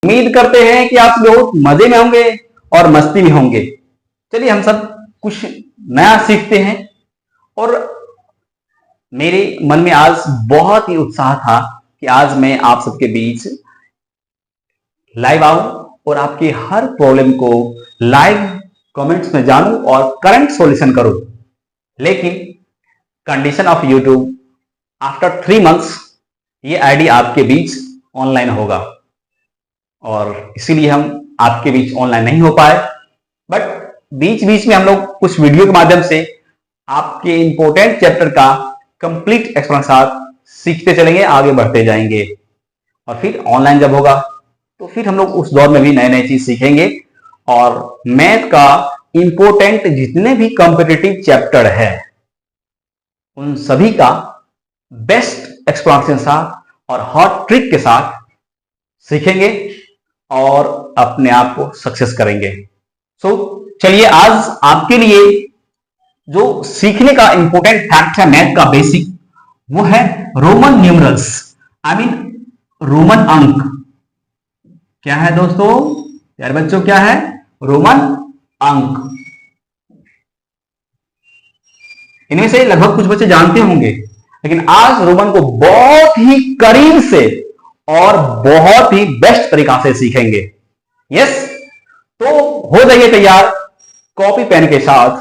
उम्मीद करते हैं कि आप बहुत मजे में होंगे और मस्ती में होंगे। चलिए हम सब कुछ नया सीखते हैं। और मेरे मन में आज बहुत ही उत्साह था कि आज मैं आप सबके बीच लाइव आऊं और आपके हर प्रॉब्लम को लाइव कमेंट्स में जानूं और करंट सॉल्यूशन करूं। लेकिन condition of YouTube, after 3 months ये आईडी आपके बीच ऑनलाइन होगा और इसीलिए हम आपके बीच ऑनलाइन नहीं हो पाए। बट बीच बीच में हम लोग कुछ वीडियो के माध्यम से आपके इंपॉर्टेंट चैप्टर का कंप्लीट एक्सप्लेनेशन साथ सीखते चलेंगे, आगे बढ़ते जाएंगे। और फिर ऑनलाइन जब होगा तो फिर हम लोग उस दौर में भी नए नए चीज सीखेंगे और मैथ का इंपॉर्टेंट जितने भी कॉम्पिटिटिव चैप्टर है उन सभी का बेस्ट एक्सप्लेनेशन साथ और हॉट ट्रिक के साथ सीखेंगे और अपने आप को सक्सेस करेंगे। चलिए आज आपके लिए जो सीखने का इंपॉर्टेंट फैक्ट है मैथ का बेसिक, वो है Roman numerals, I mean Roman अंक। क्या है दोस्तों, प्यारे बच्चों, क्या है? रोमन अंक। इनमें से लगभग कुछ बच्चे जानते होंगे, लेकिन आज रोमन को बहुत ही करीब से और बहुत ही बेस्ट तरीका से सीखेंगे। यस, तो हो जाइए तैयार कॉपी पेन के साथ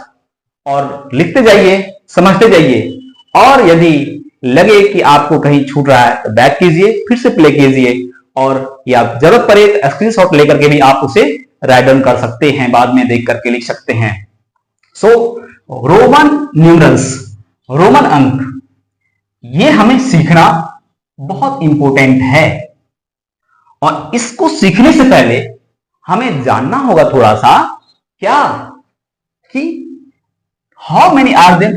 और लिखते जाइए, समझते जाइए। और यदि लगे कि आपको कहीं छूट रहा है तो बैक कीजिए, फिर से प्ले कीजिए और या जरूरत पड़े तो स्क्रीनशॉट लेकर के भी आप उसे राइट डाउन कर सकते हैं, बाद में देख करके लिख सकते हैं। रोमन न्यूमरल्स, रोमन अंक, ये हमें सीखना बहुत इंपॉर्टेंट है। और इसको सीखने से पहले हमें जानना होगा थोड़ा सा क्या कि how many are there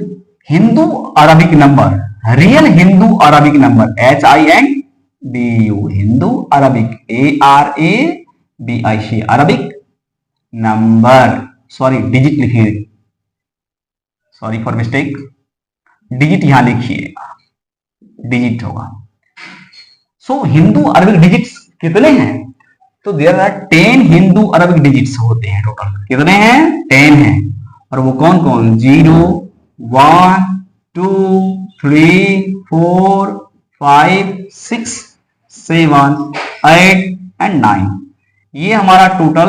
Hindu Arabic number, real Hindu Arabic number, HINDU, Hindu Arabic, ARABIC, Arabic number, sorry digit लिखिए, सॉरी फॉर मिस्टेक, डिजिट यहां लिखिए, डिजिट होगा। हिंदू अरबिक डिजिट्स कितने हैं? तो there are 10 Hindu Arabic digits होते हैं टोटल। कितने हैं? 10 हैं। और वो कौन कौन? 0, 1, 2, 3, 4, 5, 6, 7, 8 एंड 9। ये हमारा टोटल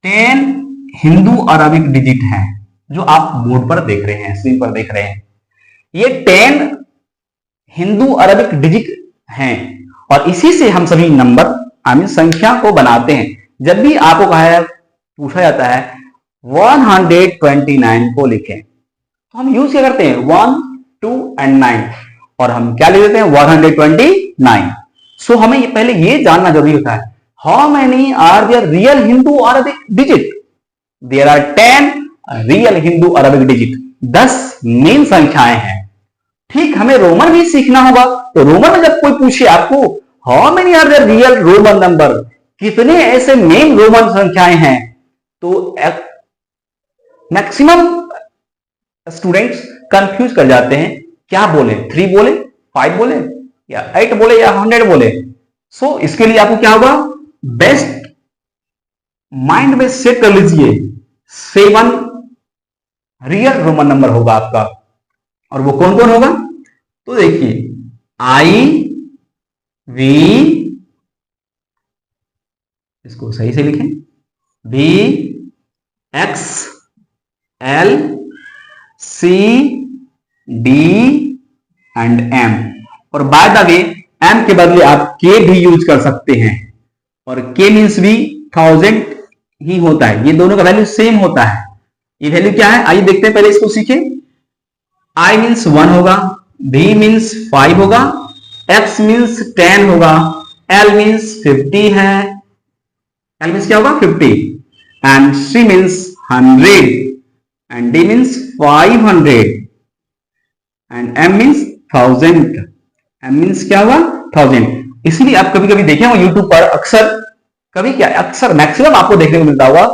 10 हिंदू अरबिक डिजिट है जो आप बोर्ड पर देख रहे हैं, स्क्रीन पर देख रहे हैं। ये 10 हिंदू अरबिक डिजिट हैं और इसी से हम सभी नंबर, आई मीन संख्या को बनाते हैं। जब भी आपको पूछा जाता है 129 को लिखें तो हम यूज क्या करते हैं? 1, 2 एंड 9, और हम क्या लिख देते हैं? 129। हमें पहले ये जानना जरूरी होता है, how many are there real Hindu Arabic digit? There are 10 real Hindu Arabic digit, 10 main संख्याएं हैं। ठीक, हमें रोमन भी सीखना होगा। तो रोमन में जब कोई पूछे आपको how many are there real Roman number, कितने ऐसे मेन रोमन संख्याएं हैं, तो मैक्सिमम स्टूडेंट्स कंफ्यूज कर जाते हैं, क्या बोले? 3 बोले, 5 बोले या 8 बोले या 100 बोले। इसके लिए आपको क्या होगा? बेस्ट माइंड में सेट कर लीजिए, 7 रियल रोमन नंबर होगा आपका। और वो कौन कौन होगा? तो देखिए, IV, इसको सही से लिखें, VX, L, C, D and M। और बाय द वे M के बदले आप K भी यूज कर सकते हैं, और K मीन्स भी 1000 ही होता है। ये दोनों का वैल्यू सेम होता है। ये वैल्यू क्या है, आइए देखते हैं, पहले इसको सीखें। I मीन्स 1 होगा, V मीन्स 5 होगा, X मीन्स 10 होगा, L मीन्स 50 है, L मीन्स क्या होगा? 50, and C means 100, and D means 500, and M means 1000। M means क्या होगा? 1000। इसलिए आप कभी कभी देखे होंगे यूट्यूब पर, अक्सर मैक्सिमम आपको देखने को मिलता होगा,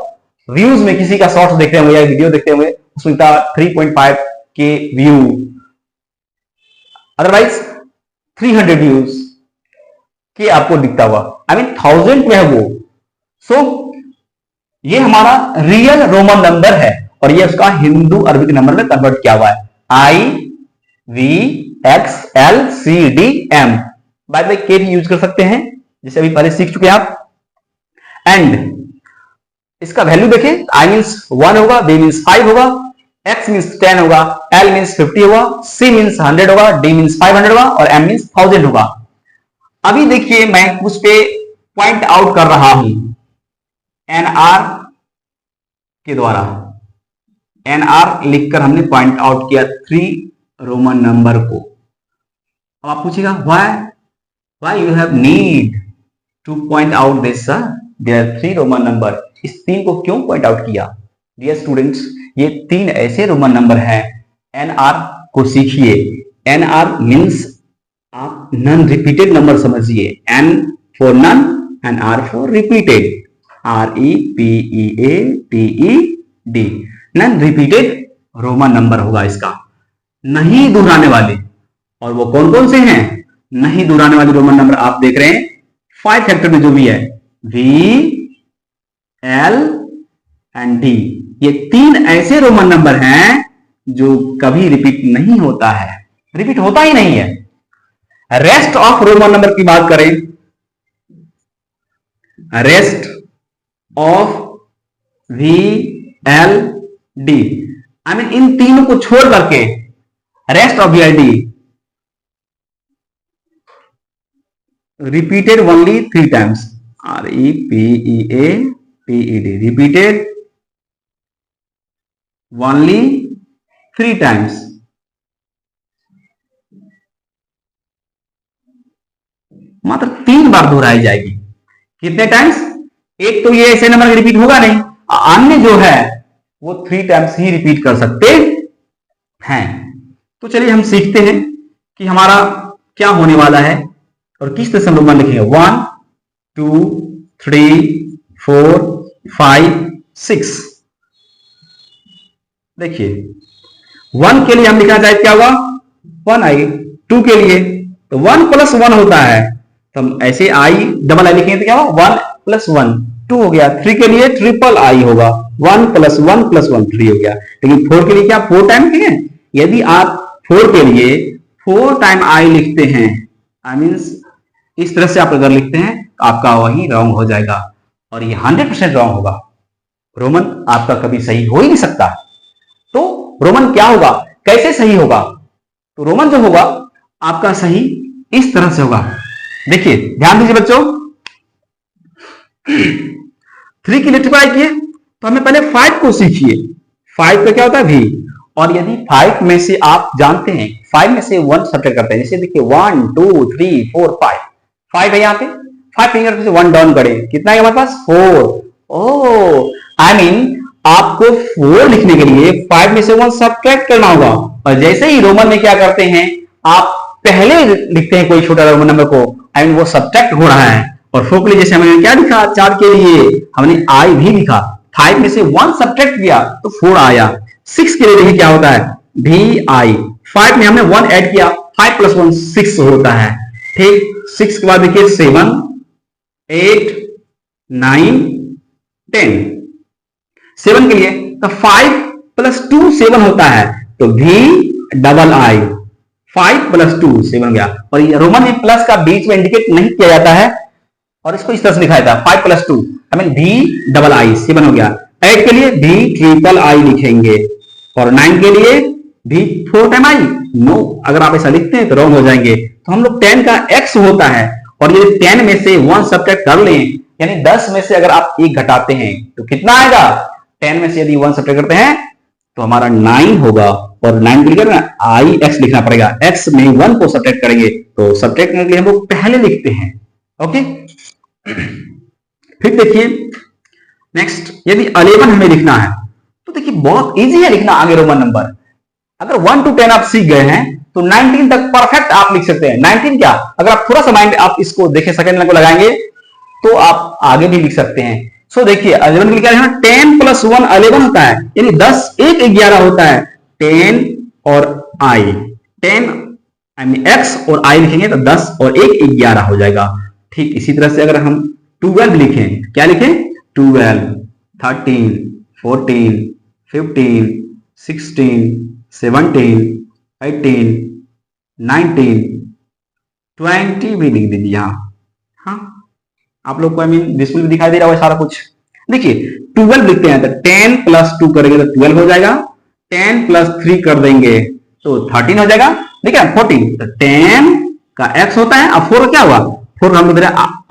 व्यूज में किसी का शॉर्ट्स देखते होंगे या वीडियो देखते होंगे, उसमें 3.5 के व्यू, अदरवाइज 300 व्यूज, के आपको दिखता हुआ, आई मीन 1000 में है वो। सो ये हमारा रियल रोमन नंबर है और ये उसका हिंदू अरबिक नंबर में कन्वर्ट किया हुआ है, IVXLCDM। बाय द वे के भी यूज कर सकते हैं, जैसे अभी पहले सीख चुके हैं आप। एंड इसका वैल्यू देखें, I मीन्स 1 होगा, B मीन्स 5 होगा, X मीन्स 10 होगा, L मीन्स 50 होगा, C मीन्स 100 होगा, D मीन्स 500 होगा और M मीन्स 1000 होगा। अभी देखिए मैं उस पे पॉइंट आउट कर रहा हूं NR के द्वारा। NR लिखकर हमने पॉइंट आउट किया 3 रोमन नंबर को। अब आप पूछेगा why you have need to point out this there 3 Roman number, इस 3 को क्यों पॉइंट आउट किया? डियर स्टूडेंट्स, ये 3 ऐसे रोमन नंबर हैं। NR को सीखिए। NR मीन्स आप नन रिपीटेड नंबर समझिए, N for non and R for repeated, REPEATED, non repeated Roman number होगा इसका, नहीं दोहराने वाले। और वो कौन कौन से हैं नहीं दोहराने वाले रोमन नंबर? आप देख रहे हैं 5 फैक्टर में जो भी है, V, L एंड D, ये 3 ऐसे रोमन नंबर हैं जो कभी रिपीट नहीं होता है, रिपीट होता ही नहीं है। रेस्ट ऑफ रोमन नंबर की बात करें, rest of V, L, D, I mean in तीनों को छोड़ करके rest of V, L, D repeated only 3 times, REPEATED, repeated only 3 times। मात्र 3 बार दोहराई जाएगी। कितने टाइम्स? एक तो ये ऐसे नंबर रिपीट होगा नहीं, अन्य जो है वो 3 टाइम्स ही रिपीट कर सकते हैं। तो चलिए हम सीखते हैं कि हमारा क्या होने वाला है और किस तरह से हम रोमन लिखेंगे। 1 2 3 4 5 6। देखिए 1 के लिए हम लिखना चाहे क्या हुआ 1i, 2 के लिए तो 1 + 1 होता है, तो हम ऐसे i डबल आई लिखेंगे तो क्या होगा 1 + 1 2 हो गया। 3 के लिए ट्रिपल आई होगा, 1 + 1 + 1 3 हो गया। लेकिन 4 के लिए क्या 4 टाइम लिखेंगे? यदि आप 4 के लिए 4 टाइम आई लिखते हैं, आई मीन्स इस तरह से आप अगर लिखते हैं तो आपका वही रॉन्ग हो जाएगा और ये 100% रॉन्ग होगा। रोमन आपका कभी सही हो ही नहीं सकता। तो रोमन क्या होगा, कैसे सही होगा? तो रोमन जो होगा आपका सही इस तरह से होगा। देखिए ध्यान दीजिए बच्चों, 3 की लिट्टीफाई किए तो हमें पहले 5 को सीखिए। 5 का क्या होता है V, और यदि 5 में से आप जानते हैं 5 में से 1 सब्ट्रैक्ट करते हैं, जैसे देखिए 1 2 3 4 5 है यहाँ पे, 5 फिंगर से 1 डाउन करें, कितना है हमारे पास 4। ओ आई मीन आपको 4 लिखने के लिए 5 में से 1 सब्ट्रैक्ट करना होगा। और जैसे ही रोमन में क्या करते हैं, आप पहले लिखते हैं कोई छोटा रोमन नंबर को, आई मीन वो सब्ट्रैक्ट हो रहा है। और 4 के लिए जैसे हमने क्या लिखा 4 के लिए हमने आई भी लिखा, 5 में से 1 सब्ट्रैक्ट किया तो 4 आया। 6 के लिए देखिए क्या होता है VI, 5 में हमने 1 ऐड किया, 5 + 1 6 होता है। ठीक, 6 के बाद देखिए 7 8 9 10, 7 के लिए तो 5 + 2 7 होता है, तो VII, 5 + 2 7 गया। और ये रोमन में प्लस का बीच में इंडिकेट नहीं किया जाता है और इसको इस तरह से लिखा जाता है 5 + 2 आई मीन VII 7 हो गया। 8 के लिए VIII लिखेंगे और 9 के लिए भी 4 टाइम आई। नो, अगर आप ऐसा लिखते हैं तो रॉन्ग हो जाएंगे। तो हम लोग 10 का x होता है और यदि 10 में से 1 सब्ट्रैक्ट कर लें, यानी 10 में से अगर आप 1 घटाते हैं तो कितना आएगा? 10 में से यदि 1 सब्ट्रैक्ट करते हैं तो हमारा 9 होगा और 9 के लिए करना IX लिखना पड़ेगा। x में 1 को सब्ट्रैक्ट करेंगे तो सब्ट्रैक्ट करने के लिए हम लोग पहले लिखते हैं। ओके, फिर देखिए नेक्स्ट, यदि 11 हमें लिखना है तो देखिए बहुत इजी है लिखना आगे रोमन नंबर। अगर 1 to 10 आप सीख गए हैं तो 19 तक परफेक्ट आप लिख सकते हैं। 19 क्या, अगर आप थोड़ा सा माइंड आप इसको देखें सेकंड लाइन को लगाएंगे तो आप आगे भी लिख सकते हैं। सो देखिए 11 के लिए क्या है, 10 + 1 11 होता है, यानी 10 1 11 होता है। 10 और I, 10 आई मीन x और I लिखेंगे तो 10 और 1 11 हो जाएगा। ठीक इसी तरह से अगर हम 12 लिखें, क्या लिखें? 12, 13, 14, 15, 16, 17, 18, 19, 20 भी लिख दीजिए यहां। हाँ, आप लोग को डिस्प्ले में दिखाई दे रहा है सारा कुछ। देखिए 12 लिखते हैं तो 10 + 2 करेंगे तो 12 हो जाएगा, 10 + 3 कर देंगे तो 13 हो जाएगा। देखिए 14 तो 10 का x होता है, अब 4 क्या हुआ? 4 हम लोग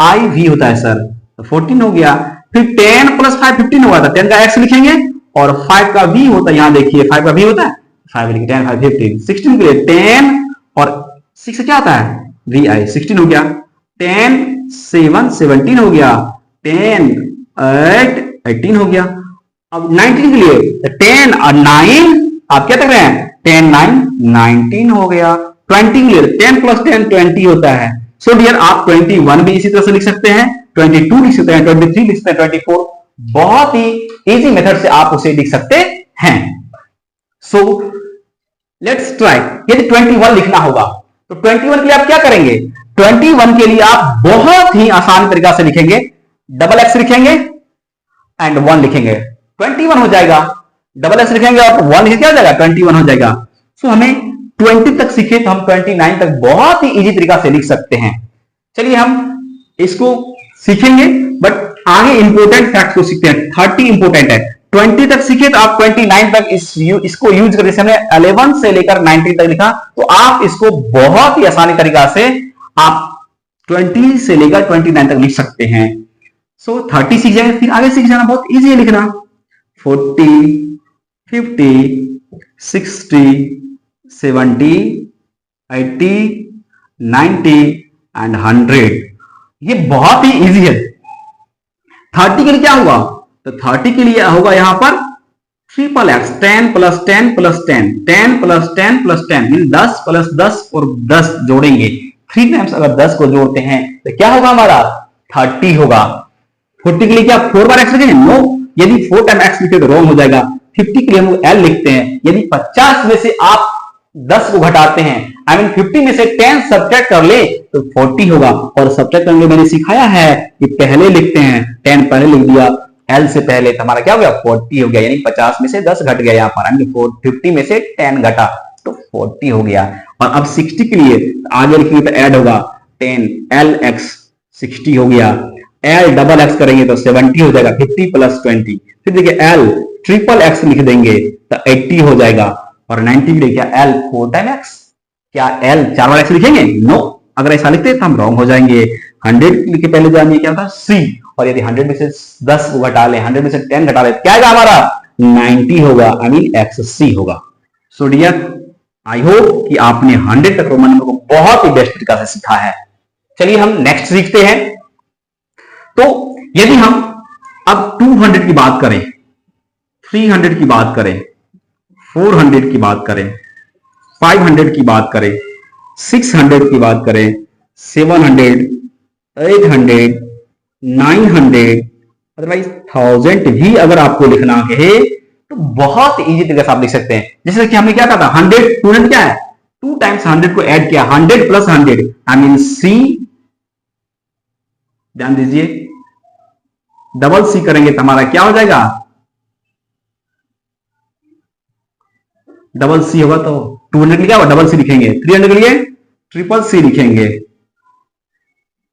आई वी होता है सर, तो 14 हो गया। फिर 10 + 5 15 हुआ था, 10 का x लिखेंगे और 5 का v होता है, यहां देखिए 5 का v होता है, 5 लिखे 10 5 15, 16 के लिए 10 और 6 से क्या होता है? vi, 16 हो गया। 10 7 17 हो गया, 10 8 18 हो गया। अब 19 के लिए 10 और 9 आप क्या कर रहे हैं? 10 9 19 हो गया। 20 के लिए 10 + 10 20 होता है। सो डियर आप 21 भी इसी तरह से लिख सकते हैं, 22 लिख सकते हैं, 23 लिख सकते हैं, 24 बहुत ही इजी मेथड से आप उसे लिख सकते हैं। So let's try. यदि 21 लिखना होगा तो 21 के लिए आप क्या करेंगे? 21 के लिए आप बहुत ही आसान तरीका से लिखेंगे, डबल एक्स लिखेंगे एंड 1 लिखेंगे, 21 हो जाएगा। डबल एक्स लिखेंगे और 1 लिखेंगे, क्या हो जाएगा? 21 हो जाएगा। सो हमें 20 तक सीखे तो हम 29 तक बहुत ही इजी तरीका से लिख सकते हैं। चलिए हम इसको सीखेंगे, बट आगे इंपोर्टेंट फैक्ट को सीखते हैं। 30 इंपोर्टेंट है, 20 तक सीखे तो आप 29 तक इसको यूज करके, हमने 11 से लेकर 19 तक लिखा तो आप इसको बहुत ही आसानी तरीका से आप 20 से लेकर 29 तक लिख सकते हैं। सो 30 सीख जाएंगे, फिर आगे सीख जाना बहुत इजी है लिखना। 40, 50, 60, 70, 80, 90 एंड 100। ये बहुत ही इजी है। 30 के लिए क्या होगा? तो 30 के लिए होगा यहां पर ट्रिपल एक्स, 10 + 10 + 10, 10 + 10 + 10 मीन 10 + 10 और 10 जोड़ेंगे 3 टाइम्स। अगर 10 को जोड़ते हैं तो क्या होगा हमारा? 30 होगा। 40 के लिए क्या 4 बार एक्स लिखेंगे? नो, यदि 4 टाइम एक्स लिखे तो रॉन्ग हो जाएगा। 50 के लिए हम एल लिखते हैं। यदि 50 में से आप 10 को घटाते हैं, आई मीन 50 में से 10 सब्ट्रैक्ट कर ले तो 40 होगा। और सब्ट्रैक्ट करने मैंने सिखाया है कि पहले लिखते हैं, 10 पहले लिख दिया एल से पहले, तो हमारा क्या हो गया? 40 हो गया। यानी 50 में से 10 घट गया, यहाँ पर 50 में से 10 घटा तो 40 हो गया। और अब 60 के लिए आगे लिखेंगे तो ऐड होगा 10 एल एक्स, 60 हो गया। एल डबल एक्स करेंगे तो 70 हो जाएगा, 50 + 20। फिर देखिए एल ट्रिपल एक्स लिख देंगे तो 80 हो जाएगा। और 90 के लिए क्या एल 4 टाइम एक्स, क्या एल 4 बार एक्स लिखेंगे? नो, अगर ऐसा लिखते तो हम रॉन्ग हो जाएंगे। 100 लिखे पहले जानिए क्या होता है? सी। और यदि 100 में से 10 को घटा ले, 100 में से 10 घटा ले, क्या आएगा हमारा? 90 होगा, आई मीन एक्स सी होगा। सो डियर आई होप कि आपने 100 तक रोमन नंबर को बहुत ही बेस्ट तरीका से सीखा है। चलिए हम नेक्स्ट सीखते हैं। तो यदि हम अब 200 की बात करें, 300 की बात करें, 400 की बात करें, 500 की बात करें, 600 की बात करें, 700, 800, 900, अदरवाइज 1000 भी अगर आपको लिखना है तो बहुत इजी तरीके से आप लिख सकते हैं। जैसे कि हमने क्या कहा था, 100 200 क्या है? 2 टाइम्स 100 को ऐड किया, 100 + 100 आई मीन सी। ध्यान दीजिए, डबल सी करेंगे तो हमारा क्या हो जाएगा? डबल सी होगा तो 200 के लिए क्या होगा? डबल सी लिखेंगे। 300 के लिए ट्रिपल सी लिखेंगे।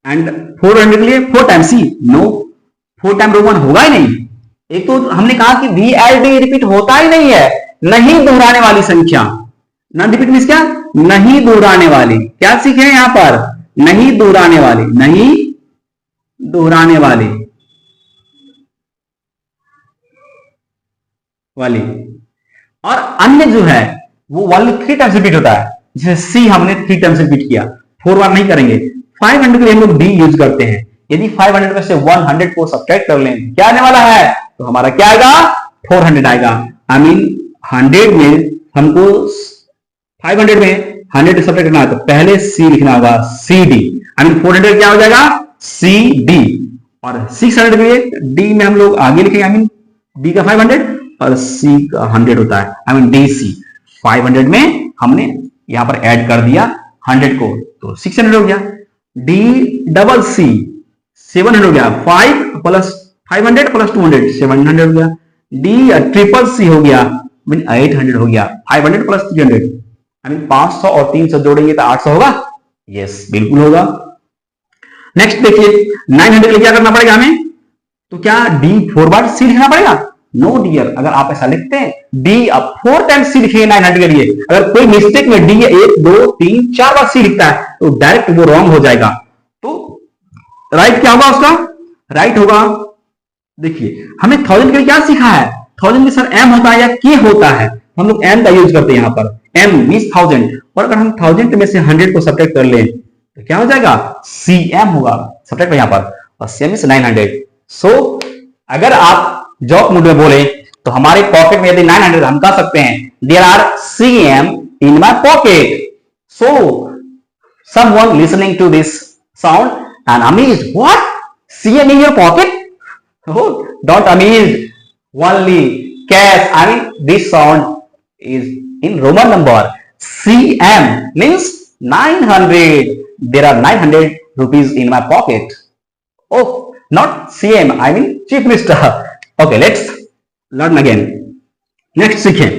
एंड 400 के लिए 4 टाइम सी। नो, 4 टाइम रोमन होगा ही नहीं। एक तो हमने कहा कि VLD रिपीट होता ही नहीं है, नहीं दोहराने वाली संख्या। नॉन रिपीट मींस क्या? नहीं दोहराने वाली। क्या सीखे यहां पर? नहीं दोहराने वाली, नहीं दोहराने वाली वाली। और अन्य जो है वो वाली 3 टाइम्स रिपीट होता है। जैसे सी हमने 3 टाइम्स रिपीट किया, 4 बार नहीं करेंगे। 500 के लिए हम लोग डी यूज करते हैं। यदि 500 में से 100 को सब्ट्रैक्ट कर लें, क्या आने वाला है? तो हमारा क्या आएगा? 400 आएगा। आई मीन 100 में हमको 500 में 100 सब्ट्रैक्ट करना है तो पहले सी लिखना होगा, सी डी। आई मीन 400 क्या हो जाएगा? C D. और 600 के लिए डी में हम लोग आगे लिखेंगे, आई मीन डी का 500 और सी का 100 होता है, आई मीन डी सी। 500 में हमने यहां पर ऐड कर दिया 100 को तो 600 हो गया। डी डबल सी 700 हो गया, 5 प्लस 500 प्लस 200 700 हो गया, डी ट्रिपल सी हो गया, 800 हो गया, 500 प्लस 300 500 और 300 जोड़ेंगे तो 800 होगा। यस बिल्कुल होगा। नेक्स्ट देखिए 900 के लिए क्या करना पड़ेगा हमें, तो क्या डी 4 बार सी लिखना पड़ेगा? नो डियर, अगर आप ऐसा लिखते हैं डी अब 4 टाइम्स सी लिखिए 900 के लिए, अगर कोई मिस्टेक में डी 1 2 3 4 बार सी लिखता है तो डायरेक्ट वो रॉन्ग हो जाएगा। तो राइट क्या होगा उसका? राइट होगा, देखिए हमें 1000 के लिए क्या सीखा है, 1000 में सर एम होता है या के होता है, हम लोग एम का यूज करते हैं यहाँ पर, एम मींस 1000, और अगर हम 1000 में से 100 को सब्ट्रैक्ट कर लें तो क्या हो जाएगा? सी एम होगा, सब्ट्रैक्ट यहाँ पर, और सी एम इज 900। सो अगर आप जॉब मूड में बोले तो हमारे पॉकेट में यदि 900 हम कह सकते हैं there are CM in my pocket. So someone listening to this sound and amazed, what, CM in your pocket? Oh, don't amazed, only cash. I mean, this sound is in Roman number. CM means 900. There are 900 rupees in my pocket. Oh, not CM. I mean Chief Minister. Okay, let's learn again. Next सीखें।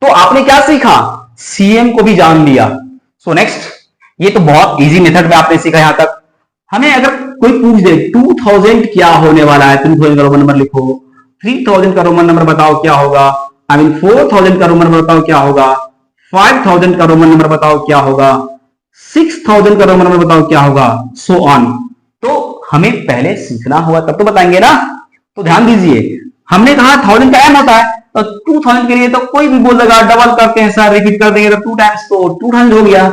तो आपने क्या सीखा? CM को भी जान लिया। So next, ये तो बहुत इजी मेथड में आपने सीखा यहां तक। हमें अगर कोई पूछ दे 2000 क्या होने वाला है, 3000 का रोमन नंबर लिखो, 3000 का रोमन नंबर बताओ क्या होगा, आई मीन 4000 का रोमन नंबर बताओ क्या होगा, 5000 का रोमन नंबर बताओ क्या होगा, 6000 का रोमन नंबर बताओ क्या होगा, सो ऑन। तो हमें पहले सीखना होगा तब तो बताएंगे ना। तो ध्यान दीजिए, हमने कहा 1000 का एम होता है, तो 2000 के लिए तो कोई भी बोल देगा, डबल करते हैं सर, रिपीट कर देंगे तो 2 टाइम्स तो 200 हो गया।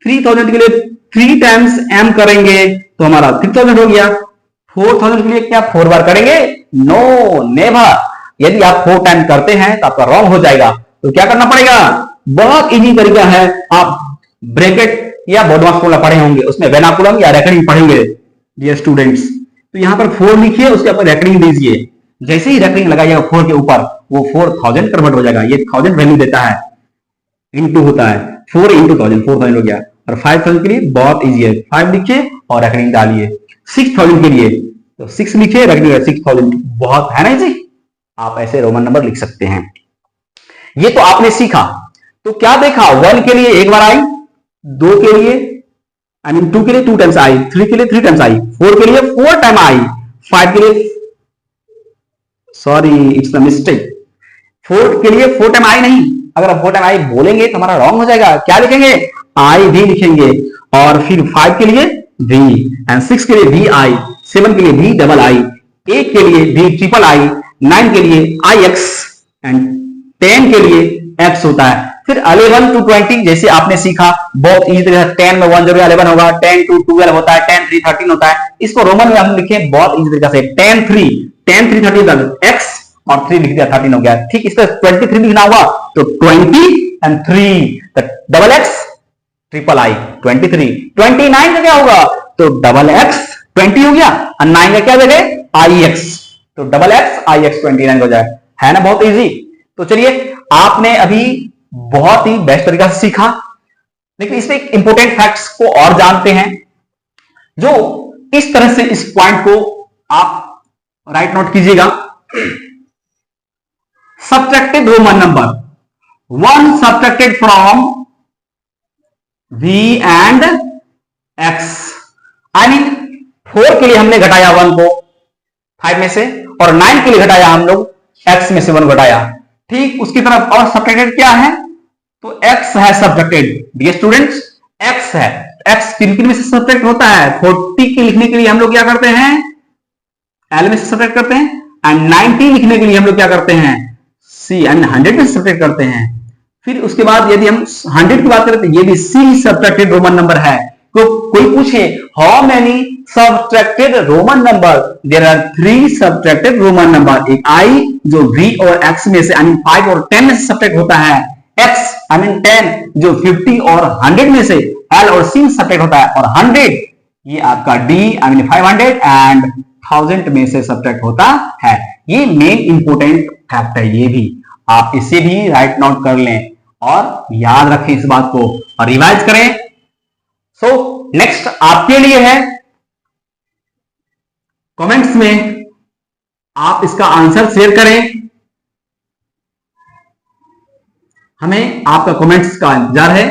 3000 के लिए 3 टाइम्स एम करेंगे तो हमारा 3000 हो गया। 4000 के लिए क्या 4 बार करेंगे? No never. यदि आप 4 टाइम करते हैं तो आपका रॉन्ग हो जाएगा। तो क्या करना पड़ेगा? बहुत इजी तरीका है, आप ब्रैकेट या बॉडमास फॉर्मूला पढ़े होंगे, उसमें वेनाकुलम या रेकरिंग पढ़ेंगे डियर स्टूडेंट्स। तो यहां पर 4 लिखिए, उसके ऊपर रेकरिंग दीजिए, जैसे ही रेकरिंग लगाइएगा 4 के ऊपर वो 4000 कन्वर्ट हो जाएगा। ये 1000 वैल्यू देता है, इंटू होता है, 4 इंटू 1000 4000 हो गया। और 5000 के लिए बहुत इजी है, 5 लिखिए और रेकरिंग डालिए। 6000 के लिए तो 6 लिखिए, रेकरिंग 6000, बहुत है ना जी। आप ऐसे रोमन नंबर लिख सकते हैं। ये तो आपने सीखा। तो क्या देखा? 1 के लिए 1 बार आई, 2 के लिए आई मीन 2 के लिए 2 टाइम्स आई, 3 के लिए 3 टाइम्स आई, 4 के लिए 4 टाइम आई, 5 के लिए सॉरी इट्स द मिस्टेक, 4 के लिए 4 टाइम आई नहीं। अगर आप 4 टाइम आई बोलेंगे तो हमारा रॉन्ग हो जाएगा। क्या लिखेंगे? आई भी लिखेंगे, और फिर 5 के लिए V एंड 6 के लिए V आई, 7 के लिए V डबल आई, 8 के लिए V ट्रिपल आई, 9 के लिए IX एंड 10 के लिए X होता है। फिर 11 टू 20 जैसे आपने सीखा, बहुत इजी तरह से 10 में 1 जरूर 11 होगा, 10 टू 12 होता है, 10 3 13 होता है। इसको रोमन में हम लिखे बहुत इजी तरीके से 10 3 13 X और 3 लिख दिया 13 हो गया। ठीक इस तरह 23 लिखना हुआ तो 20 and 3 double x triple I 23। 29 का क्या होगा? तो डबल एक्स 20 हो गया, और 9 का क्या जगह? आई एक्स, तो डबल एक्स आई एक्स 29 हो जाए। है ना बहुत इजी। तो चलिए आपने अभी बहुत ही बेस्ट तरीका से सीखा, लेकिन इसमें एक इंपॉर्टेंट फैक्ट्स को और जानते हैं, जो इस तरह से इस पॉइंट को आप राइट नोट कीजिएगा। Subtracted Roman number, 1 subtracted from V and X, I mean 4 के लिए हमने घटाया 1 को 5 में से, और 9 के लिए घटाया हम लोग X में से 1 घटाया। ठीक उसकी तरफ और सब्ट्रैक्टेड क्या है? तो X है सब्ट्रैक्टेड। डियर स्टूडेंट्स X है, X किन में से सब्ट्रैक्ट होता है? 40 के लिखने के लिए हम लोग क्या करते हैं? L में से सब्ट्रैक्ट करते हैं, एंड 90 लिखने के लिए हम लोग क्या करते हैं? C एंड 100 में से सब्ट्रैक्ट करते हैं। फिर उसके बाद यदि हम 100 की बात करें तो ये भी C सब्ट्रैक्टेड रोमन नंबर है। तो कोई पूछे how many subtracted Roman number? There are 3 subtracted Roman number. एक I जो V और X में से आई मीन 5 और 10 में से सब्ट्रैक्ट होता है, X आई मीन 10 जो 50 और 100 में से, L और C सब्ट्रैक्ट होता है, और 100 ये आपका D आई मीन 500 एंड 1000 में से सब्ट्रैक्ट होता है। ये मेन इंपोर्टेंट फैक्ट है, ये भी आप इसे भी राइट नोट कर लें और याद रखें इस बात को और रिवाइज करें। सो नेक्स्ट आपके लिए है, कमेंट्स में आप इसका आंसर शेयर करें। हमें आपका कमेंट्स का इंतजार है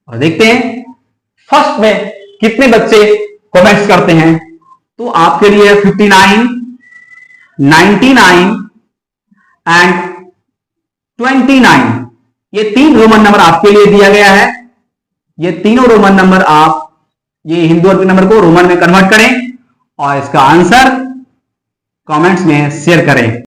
और देखते हैं फर्स्ट में कितने बच्चे कमेंट्स करते हैं। तो आपके लिए 59, 99 एंड 29, ये 3 रोमन नंबर आपके लिए दिया गया है। ये तीनों रोमन नंबर आप ये हिंदू अरबी नंबर को रोमन में कन्वर्ट करें और इसका आंसर कमेंट्स में शेयर करें।